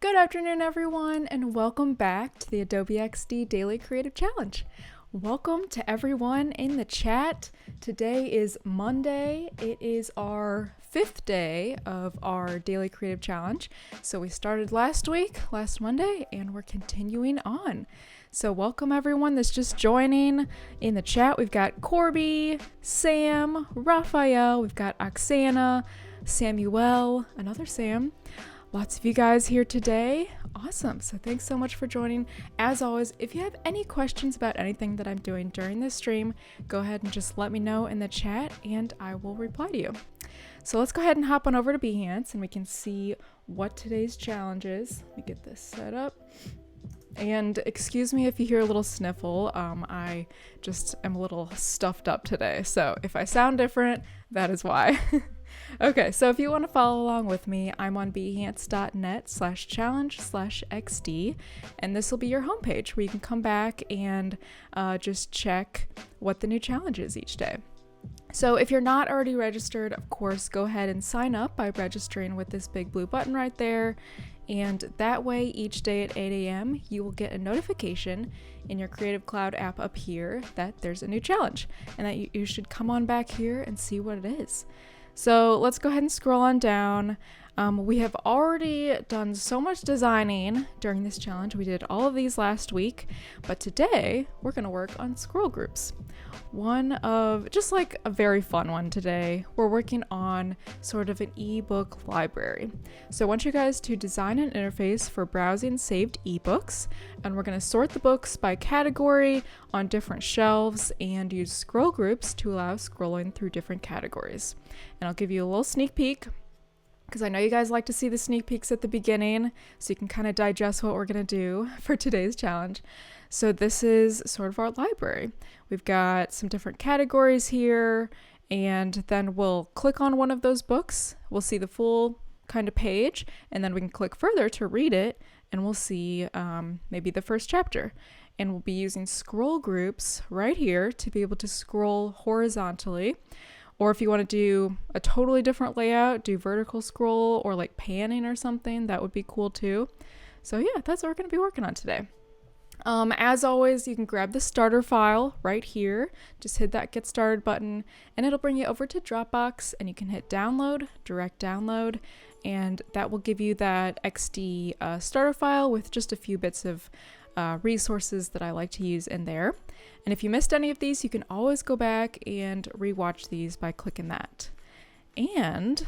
Good afternoon, everyone, and welcome back to the Adobe XD Daily Creative Challenge. Welcome to everyone in the chat. Today is Monday. It is our 5th day of our Daily Creative Challenge. So we started last Monday, and we're continuing on. So welcome everyone that's just joining in the chat. We've got Corby, Sam, Raphael, we've got Oksana, Samuel, another Sam. Lots of you guys here today. Awesome. So thanks so much for joining. As always, if you have any questions about anything that I'm doing during this stream, go ahead and just let me know in the chat and I will reply to you. So let's go ahead and hop on over to Behance and we can see what today's challenge is. Let me get this set up. And excuse me if you hear a little sniffle. I just am a little stuffed up today. So if I sound different, that is why. Okay, so if you want to follow along with me, I'm on behance.net/challenge/XD, and this will be your homepage where you can come back and just check what the new challenge is each day. So if you're not already registered, of course, go ahead and sign up by registering with this big blue button right there. And that way, each day at 8 a.m., you will get a notification in your Creative Cloud app up here that there's a new challenge and that you should come on back here and see what it is. So let's go ahead and scroll on down. We have already done so much designing during this challenge. We did all of these last week, but today we're going to work on scroll groups. Just like a very fun one today, we're working on sort of an ebook library. So I want you guys to design an interface for browsing saved ebooks, and we're going to sort the books by category on different shelves and use scroll groups to allow scrolling through different categories. And I'll give you a little sneak peek, because I know you guys like to see the sneak peeks at the beginning, so you can kind of digest what we're going to do for today's challenge. So this is sort of our library. We've got some different categories here, and then we'll click on one of those books. We'll see the full kind of page, and then we can click further to read it, and we'll see maybe the first chapter. And we'll be using scroll groups right here to be able to scroll horizontally. Or if you want to do a totally different layout, do vertical scroll or like panning or something, that would be cool too. So yeah, that's what we're going to be working on today. As always, you can grab the starter file right here. Just hit that get started button and it'll bring you over to Dropbox, and you can hit download, direct download, and that will give you that XD starter file with just a few bits of resources that I like to use in there. And if you missed any of these, you can always go back and rewatch these by clicking that. And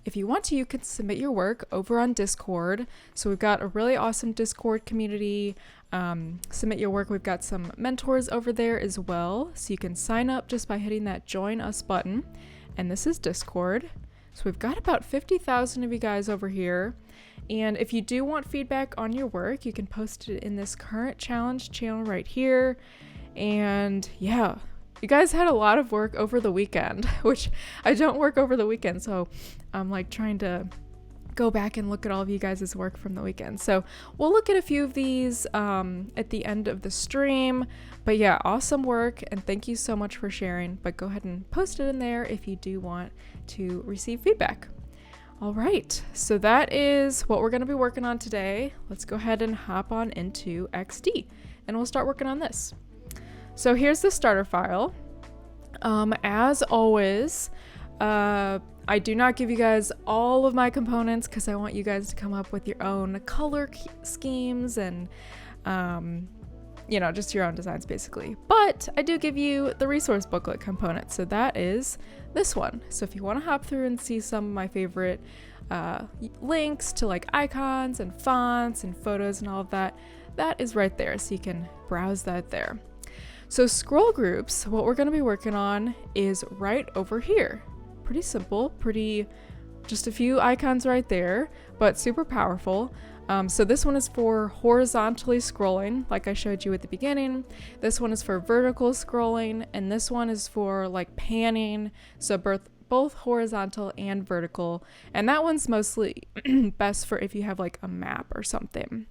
if you want to, you can submit your work over on Discord. So we've got a really awesome Discord community. Submit your work. We've got some mentors over there as well. So you can sign up just by hitting that join us button. And this is Discord. So we've got about 50,000 of you guys over here. And if you do want feedback on your work, you can post it in this current challenge channel right here. And yeah, you guys had a lot of work over the weekend, which I don't work over the weekend. So I'm like trying to go back and look at all of you guys' work from the weekend. So we'll look at a few of these at the end of the stream. But yeah, awesome work. And thank you so much for sharing. But go ahead and post it in there if you do want to receive feedback. All right, so that is what we're going to be working on today. Let's go ahead and hop on into XD and we'll start working on this. So here's the starter file. As always, I do not give you guys all of my components because I want you guys to come up with your own color schemes and, just your own designs basically. But I do give you the resource booklet component. So that is this one. So if you want to hop through and see some of my favorite links to like icons and fonts and photos and all of that, that is right there. So you can browse that there. So scroll groups, what we're going to be working on is right over here. Pretty simple, just a few icons right there, but super powerful. So this one is for horizontally scrolling, like I showed you at the beginning. This one is for vertical scrolling, and this one is for like panning, so both horizontal and vertical. And that one's mostly best for if you have like a map or something,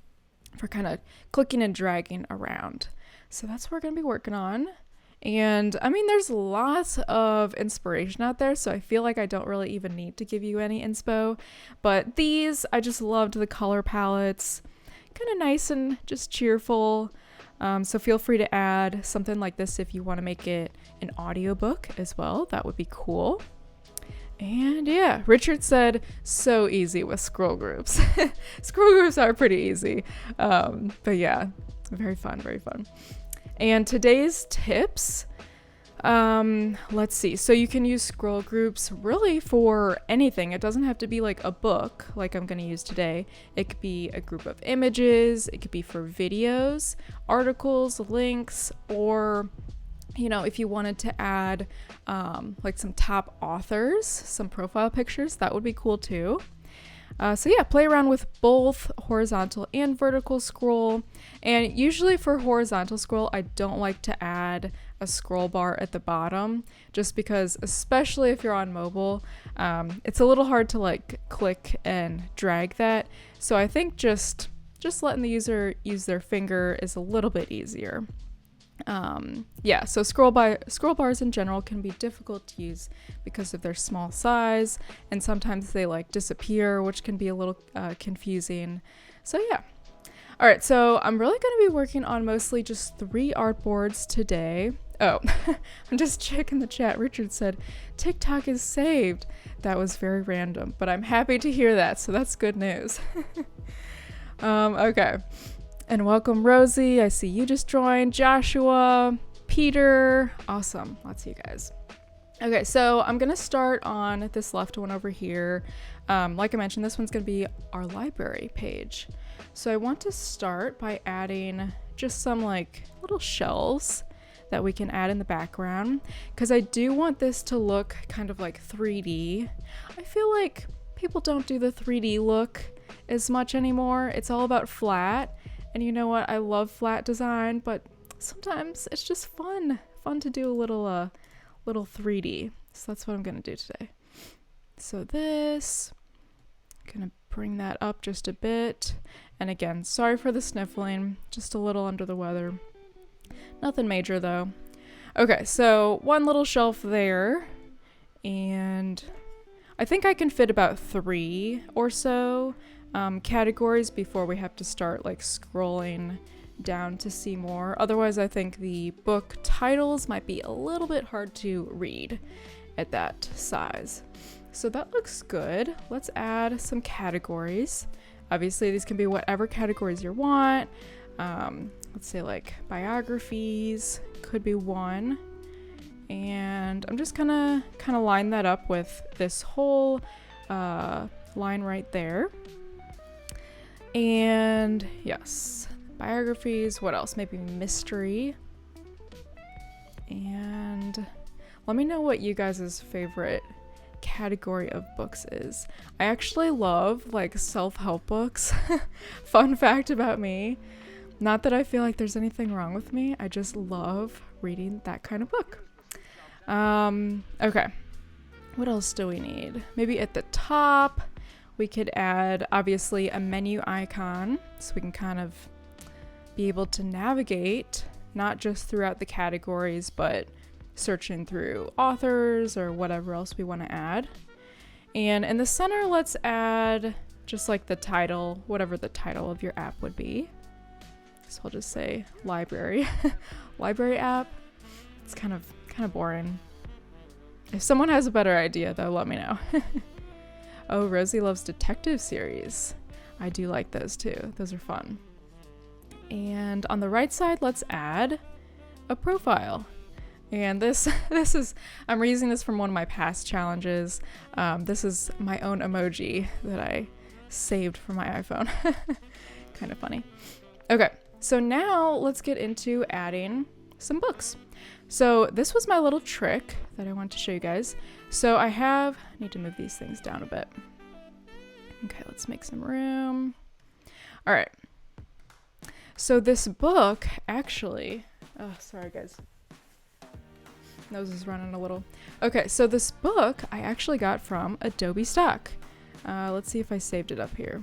for kind of clicking and dragging around. So that's what we're going to be working on. And I mean, there's lots of inspiration out there, so I feel like I don't really even need to give you any inspo. But these, I just loved the color palettes, kind of nice and just cheerful. So feel free to add something like this if you want to make it an audiobook as well. That would be cool. And yeah, Richard said, so easy with scroll groups. Scroll groups are pretty easy. But yeah, very fun, very fun. And today's tips, let's see. So you can use scroll groups really for anything. It doesn't have to be like a book like I'm going to use today. It could be a group of images. It could be for videos, articles, links, or if you wanted to add like some top authors, some profile pictures, that would be cool too. So yeah, play around with both horizontal and vertical scroll. And usually for horizontal scroll, I don't like to add a scroll bar at the bottom, just because, especially if you're on mobile, it's a little hard to like click and drag that. So I think just letting the user use their finger is a little bit easier. Yeah, so scroll bars in general can be difficult to use because of their small size, and sometimes they like disappear, which can be a little confusing. So yeah. All right, so I'm really going to be working on mostly just 3 artboards today. Oh, I'm just checking the chat. Richard said TikTok is saved. That was very random, but I'm happy to hear that, so that's good news. Okay. And welcome, Rosie. I see you just joined. Joshua, Peter. Awesome. Lots of you guys. Okay, so I'm going to start on this left one over here. Like I mentioned, this one's going to be our library page. So I want to start by adding just some like little shelves that we can add in the background, because I do want this to look kind of like 3D. I feel like people don't do the 3D look as much anymore. It's all about flat. And you know what? I love flat design, but sometimes it's just fun to do a little 3D. So that's what I'm gonna do today. So this, gonna bring that up just a bit. And again, sorry for the sniffling, just a little under the weather. Nothing major though. Okay, so one little shelf there, and I think I can fit about 3 or so categories before we have to start like scrolling down to see more. Otherwise, I think the book titles might be a little bit hard to read at that size. So that looks good. Let's add some categories. Obviously, these can be whatever categories you want. Let's say like biographies could be one. And I'm just gonna kind of line that up with this whole line right there. And yes, biographies. What else? Maybe mystery. And let me know what you guys' favorite category of books is. I actually love like self-help books. Fun fact about me. Not that I feel like there's anything wrong with me. I just love reading that kind of book. Okay. What else do we need? Maybe at the top, we could add, obviously, a menu icon so we can kind of be able to navigate, not just throughout the categories, but searching through authors or whatever else we want to add. And in the center, let's add just like the title, whatever the title of your app would be. So I'll just say library. Library app. It's kind of boring. If someone has a better idea, though, let me know. Oh, Rosie loves detective series. I do like those too. Those are fun. And on the right side, let's add a profile. And this is, I'm reusing this from one of my past challenges. This is my own emoji that I saved from my iPhone. Kind of funny. Okay, so now let's get into adding some books. So this was my little trick that I wanted to show you guys. So I need to move these things down a bit. Okay, let's make some room. All right. So this book actually, oh, sorry guys. Nose is running a little. Okay, so this book I actually got from Adobe Stock. Let's see if I saved it up here.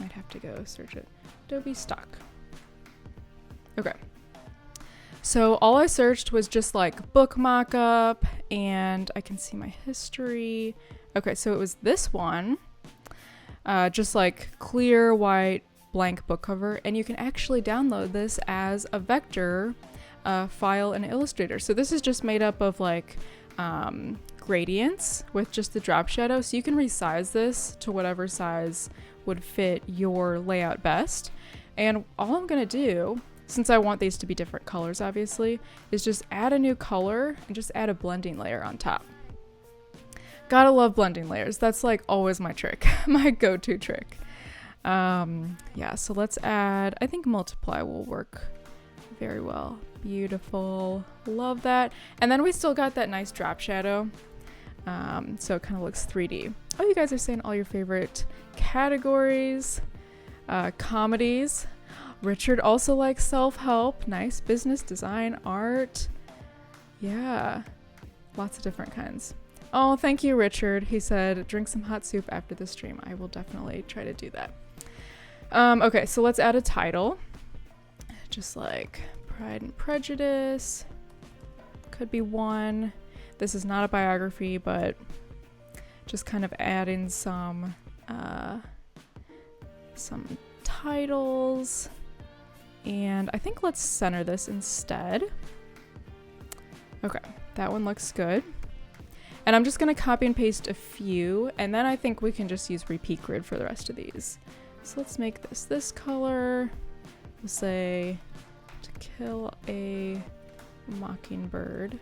Might have to go search it. Adobe Stock. Okay. So all I searched was just like book mock-up, and I can see my history. Okay, so it was this one, just like clear white blank book cover, and you can actually download this as a vector file in Illustrator. So this is just made up of like gradients with just the drop shadow, so you can resize this to whatever size would fit your layout best. And all I'm gonna do, since I want these to be different colors obviously, is just add a new color and just add a blending layer on top. Gotta love blending layers. That's like always my trick, my go-to trick. Yeah, so let's add, I think multiply will work very well. Beautiful, love that. And then we still got that nice drop shadow, so it kind of looks 3D. Oh, you guys are saying all your favorite categories. Comedies. Richard also likes self-help, nice, business, design, art. Yeah, lots of different kinds. Oh, thank you, Richard. He said, drink some hot soup after the stream. I will definitely try to do that. Okay, so let's add a title. Just like Pride and Prejudice. Could be one. This is not a biography, but just kind of adding some titles. And I think let's center this instead. Okay, that one looks good. And I'm just gonna copy and paste a few, and then I think we can just use repeat grid for the rest of these. So let's make this color. We'll say To Kill a Mockingbird.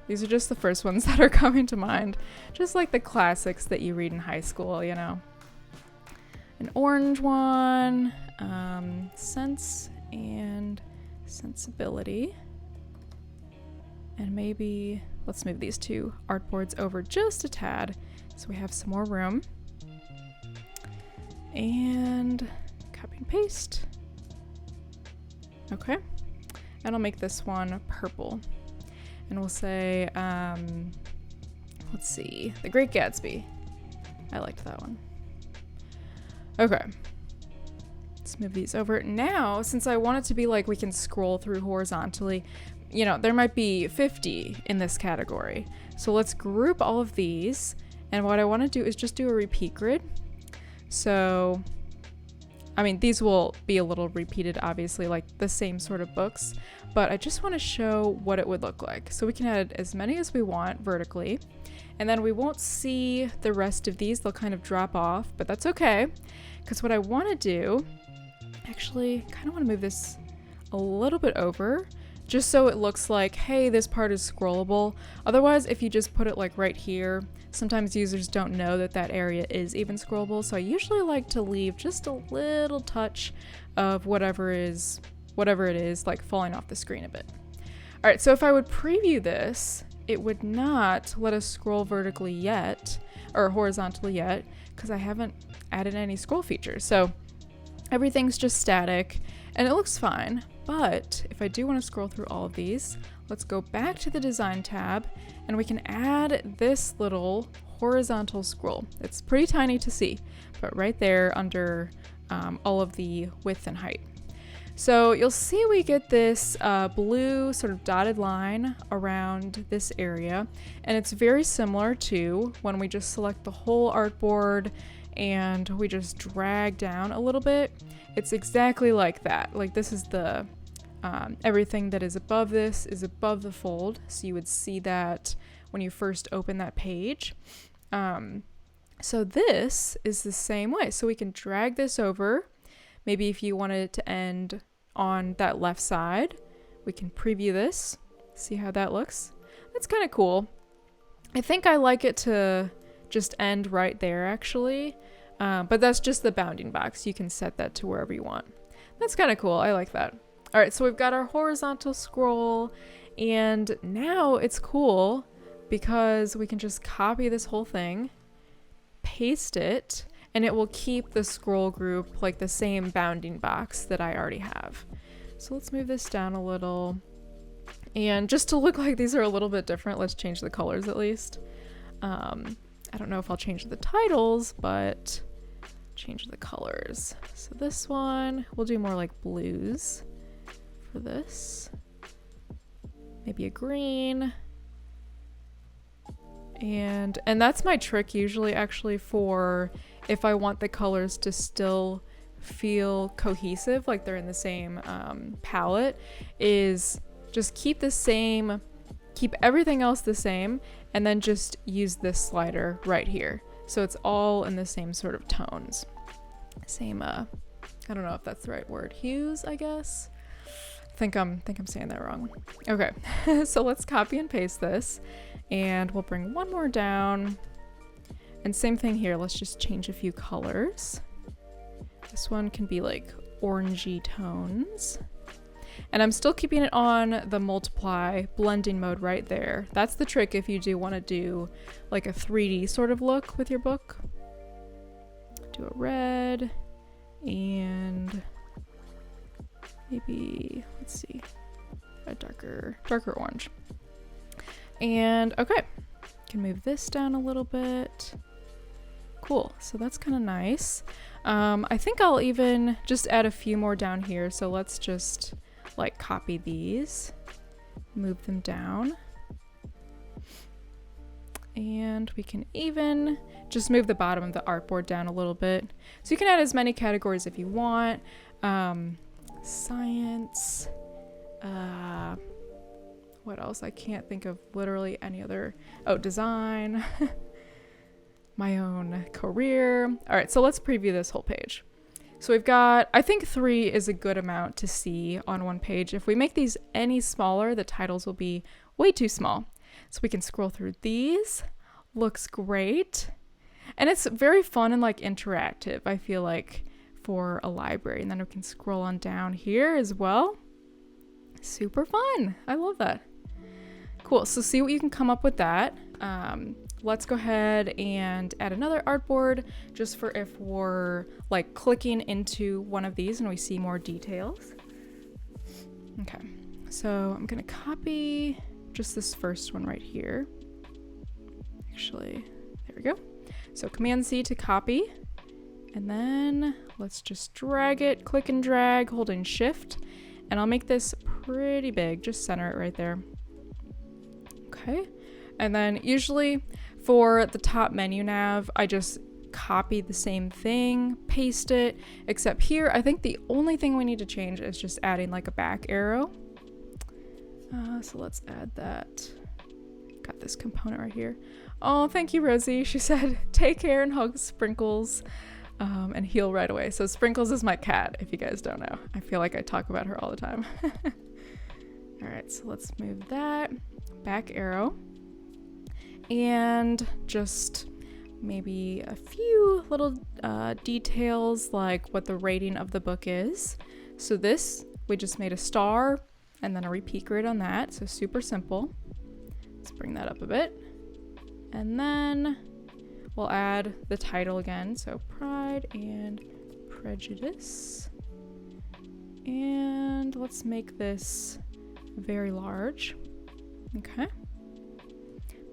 These are just the first ones that are coming to mind. Just like the classics that you read in high school, you know. An orange one, Sense and Sensibility. And maybe let's move these two artboards over just a tad so we have some more room. And copy and paste. Okay. And I'll make this one purple. And we'll say, let's see, The Great Gatsby. I liked that one. Okay. Let's move these over. Now, since I want it to be like we can scroll through horizontally, you know, there might be 50 in this category. So let's group all of these. And what I want to do is just do a repeat grid. So, I mean, these will be a little repeated, obviously, like the same sort of books, but I just want to show what it would look like. So we can add as many as we want vertically, and then we won't see the rest of these. They'll kind of drop off, but that's okay, because what I want to do, actually, kind of want to move this a little bit over, just so it looks like, hey, this part is scrollable. Otherwise, if you just put it like right here, sometimes users don't know that that area is even scrollable. So I usually like to leave just a little touch of whatever it is, like falling off the screen a bit. All right, so if I would preview this, it would not let us scroll vertically yet, or horizontally yet, because I haven't added any scroll features. So everything's just static, and it looks fine. But if I do want to scroll through all of these, let's go back to the design tab, and we can add this little horizontal scroll. It's pretty tiny to see, but right there under all of the width and height. So you'll see we get this blue sort of dotted line around this area, and it's very similar to when we just select the whole artboard and we just drag down a little bit. It's exactly like that. Like this is the everything that is above this is above the fold, so you would see that when you first open that page. So this is the same way. So we can drag this over. Maybe if you wanted it to end on that left side, we can preview this, see how that looks. That's kind of cool. I think I like it to just end right there actually, but that's just the bounding box. You can set that to wherever you want. That's kind of cool. I like that. All right, so we've got our horizontal scroll, and now it's cool because we can just copy this whole thing, paste it, and it will keep the scroll group like the same bounding box that I already have. So let's move this down a little. And just to look like these are a little bit different, let's change the colors at least. I don't know if I'll change the titles, but change the colors. So this one, we'll do more like blues for this. maybe a green. And that's my trick usually, actually, for if I want the colors to still feel cohesive, like they're in the same palette, is just keep everything else the same, and then just use this slider right here. So it's all in the same sort of tones. Same, I don't know if that's the right word. Hues, I guess. I think I'm saying that wrong. Okay, so let's copy and paste this, and we'll bring one more down. And same thing here, let's just change a few colors. This one can be like orangey tones. And I'm still keeping it on the multiply blending mode right there. That's the trick if you do want to do like a 3D sort of look with your book. Do a red and maybe, let's see, a darker orange. And okay, can move this down a little bit. Cool, so that's kind of nice. I think I'll even just add a few more down here. So let's just like copy these, move them down. And we can even just move the bottom of the artboard down a little bit. So you can add as many categories if you want. Science, what else? I can't think of literally any other. Oh, design, my own career. All right, so let's preview this whole page. So we've got, I think 3 is a good amount to see on one page. If we make these any smaller, the titles will be way too small. So we can scroll through these. Looks great. And it's very fun and like interactive, I feel like, for a library. And then we can scroll on down here as well. Super fun. I love that. Cool. So see what you can come up with that. Let's go ahead and add another artboard just for if we're like clicking into one of these and we see more details. Okay, so I'm gonna copy just this first one right here. Actually, there we go. So Command C to copy, and then let's just drag it, click and drag, holding Shift, and I'll make this pretty big, just center it right there. Okay, and then usually for the top menu nav, I just copy the same thing, paste it, except here, I think the only thing we need to change is just adding like a back arrow. So let's add that. Got this component right here. Oh, thank you, Rosie. She said, take care and hug Sprinkles and heal right away. So Sprinkles is my cat, if you guys don't know. I feel like I talk about her all the time. All right, so let's move that. Back arrow. And just maybe a few little details like what the rating of the book is. So this, we just made a star and then a repeat grid on that. So super simple. Let's bring that up a bit. And then we'll add the title again. So Pride and Prejudice. And let's make this very large. Okay.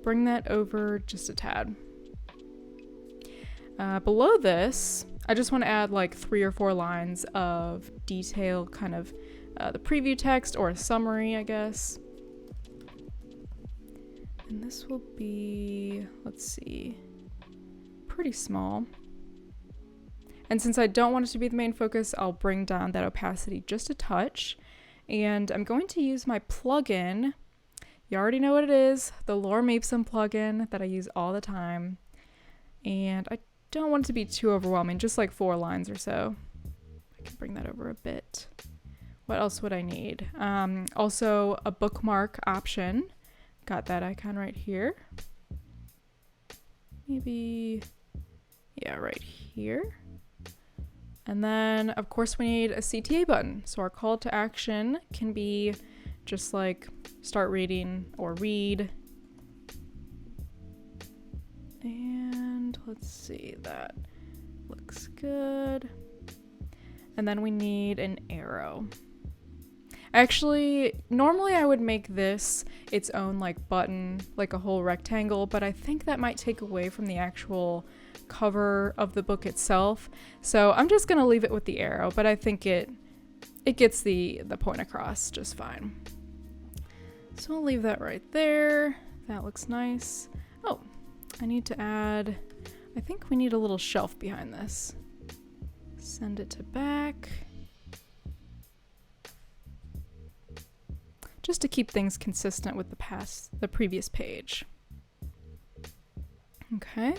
Bring that over just a tad. Below this, I just want to add like 3 or 4 lines of detail, kind of the preview text or a summary, I guess. And this will be, let's see, pretty small. And since I don't want it to be the main focus, I'll bring down that opacity just a touch. And I'm going to use my plugin. You already know what it is, the Laura Mapesum plugin that I use all the time. And I don't want it to be too overwhelming, just like 4 lines or so. I can bring that over a bit. What else would I need? Also a bookmark option. Got that icon right here. Maybe, yeah, right here. And then of course we need a CTA button. So our call to action can be just like start reading or read. And let's see, that looks good. And then we need an arrow. Actually, normally I would make this its own like button, like a whole rectangle, but I think that might take away from the actual cover of the book itself. So I'm just gonna leave it with the arrow, but I think it gets the point across just fine. So I'll leave that right there. That looks nice. Oh, I need to add, I think we need a little shelf behind this. Send it to back. Just to keep things consistent with the previous page. Okay.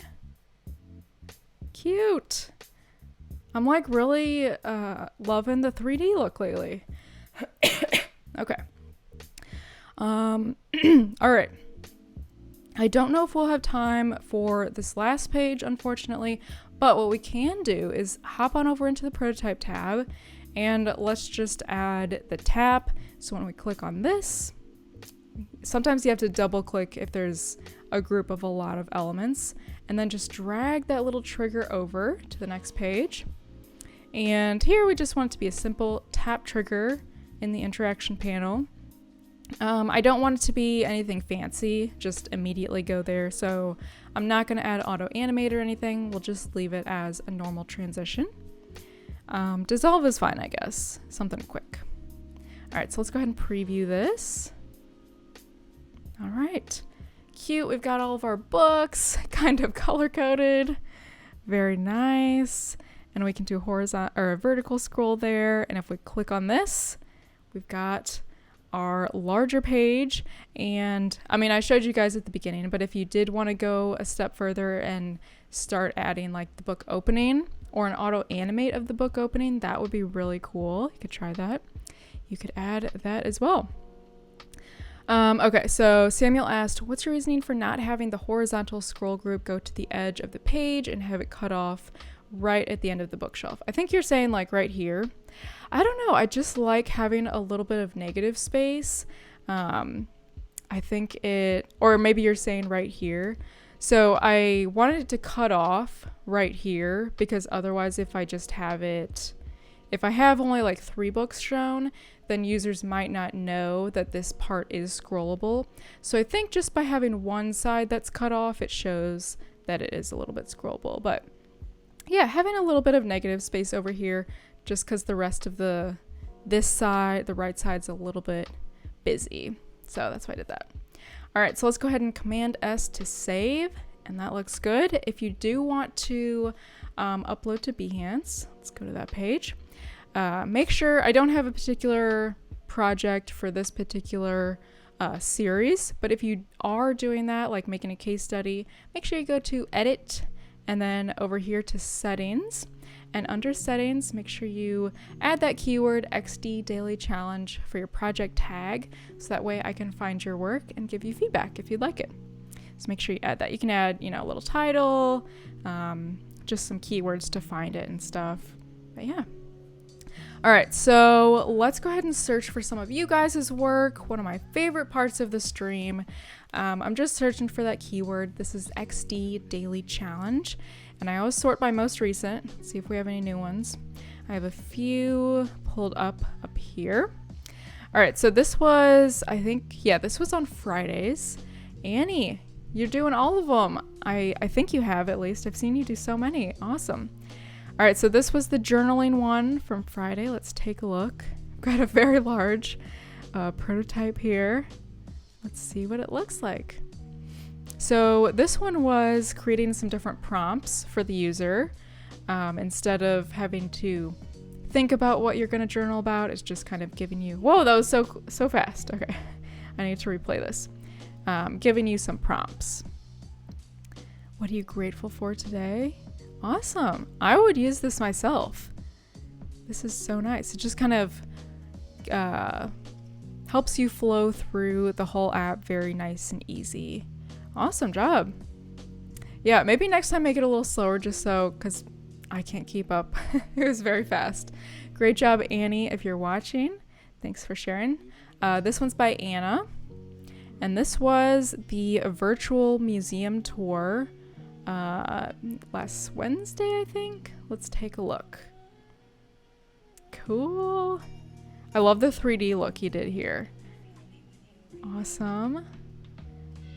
Cute. I'm like really loving the 3D look lately. Okay. All right. I don't know if we'll have time for this last page, unfortunately, but what we can do is hop on over into the prototype tab and let's just add the tap. So when we click on this, sometimes you have to double click if there's a group of a lot of elements, and then just drag that little trigger over to the next page. And here we just want it to be a simple tap trigger in the interaction panel. I don't want it to be anything fancy, just immediately go there. So I'm not going to add auto animate or anything. We'll just leave it as a normal transition. Dissolve is fine, I guess. Something quick. All right, so let's go ahead and preview this. All right, cute. We've got all of our books kind of color coded. Very nice. And we can do horizontal or a vertical scroll there. And if we click on this, we've got our larger page. And I mean, I showed you guys at the beginning, but if you did want to go a step further and start adding like the book opening or an auto animate of the book opening, that would be really cool. You could try that. You could add that as well. Okay, so Samuel asked, what's your reasoning for not having the horizontal scroll group go to the edge of the page and have it cut off right at the end of the bookshelf? I think you're saying like right here. I don't know. I just like having a little bit of negative space. I think or maybe you're saying right here. So I wanted it to cut off right here because otherwise if I just have it, if I have only like 3 books shown, then users might not know that this part is scrollable. So I think just by having one side that's cut off, it shows that it is a little bit scrollable. But yeah, having a little bit of negative space over here, just because the rest of this side, the right side's a little bit busy. So that's why I did that. All right, so let's go ahead and Command S to save, and that looks good. If you do want to upload to Behance, let's go to that page. Make sure, I don't have a particular project for this particular series, but if you are doing that, like making a case study, make sure you go to Edit and then over here to Settings. And under Settings, make sure you add that keyword XD Daily Challenge for your project tag, so that way I can find your work and give you feedback if you'd like it. So make sure you add that. You can add, a little title, just some keywords to find it and stuff. But yeah. All right, so let's go ahead and search for some of you guys' work. One of my favorite parts of the stream. I'm just searching for that keyword. This is XD Daily Challenge. And I always sort by most recent. Let's see if we have any new ones. I have a few pulled up here. All right, so this was, I think, this was on Fridays. Annie, you're doing all of them. I think you have, at least. I've seen you do so many. Awesome. All right, so this was the journaling one from Friday. Let's take a look. I've got a very large prototype here. Let's see what it looks like. So this one was creating some different prompts for the user. Instead of having to think about what you're going to journal about, it's just kind of giving you, whoa, that was so fast. Okay, I need to replay this. Giving you some prompts. What are you grateful for today? Awesome. I would use this myself. This is so nice. It just kind of helps you flow through the whole app very nice and easy. Awesome job. Yeah, maybe next time make it a little slower just so, because I can't keep up. It was very fast. Great job, Annie, if you're watching. Thanks for sharing. This one's by Anna. And this was the virtual museum tour last Wednesday, I think. Let's take a look. Cool. I love the 3D look you did here. Awesome.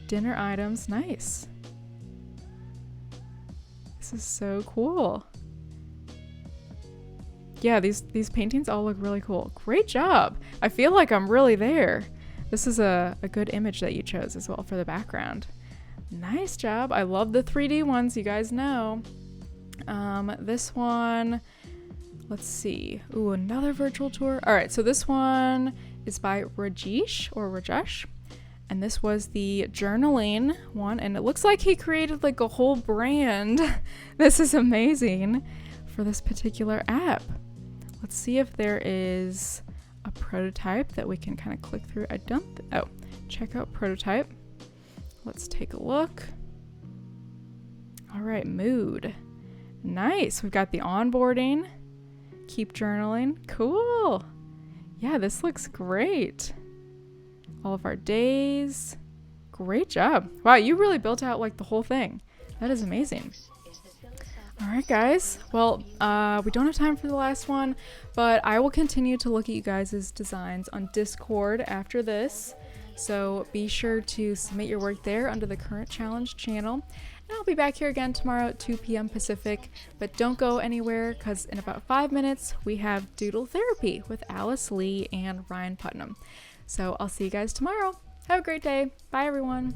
Dinner items, nice. This is so cool. Yeah, these paintings all look really cool. Great job. I feel like I'm really there. This is a good image that you chose as well for the background. Nice job. I love the 3D ones, you guys know. This one, let's see. Ooh, another virtual tour. All right, so this one is by Rajesh. And this was the journaling one. And it looks like he created like a whole brand. This is amazing for this particular app. Let's see if there is a prototype that we can kind of click through. Oh, check out prototype. Let's take a look. All right, mood. Nice. We've got the onboarding. Keep journaling. Cool. Yeah, this looks great. All of our days. Great job. Wow, you really built out like the whole thing. That is amazing. All right, guys. Well, we don't have time for the last one, but I will continue to look at you guys' designs on Discord after this. So be sure to submit your work there under the current challenge channel. And I'll be back here again tomorrow at 2 p.m. Pacific, but don't go anywhere because in about 5 minutes, we have Doodle Therapy with Alice Lee and Ryan Putnam. So I'll see you guys tomorrow. Have a great day. Bye, everyone.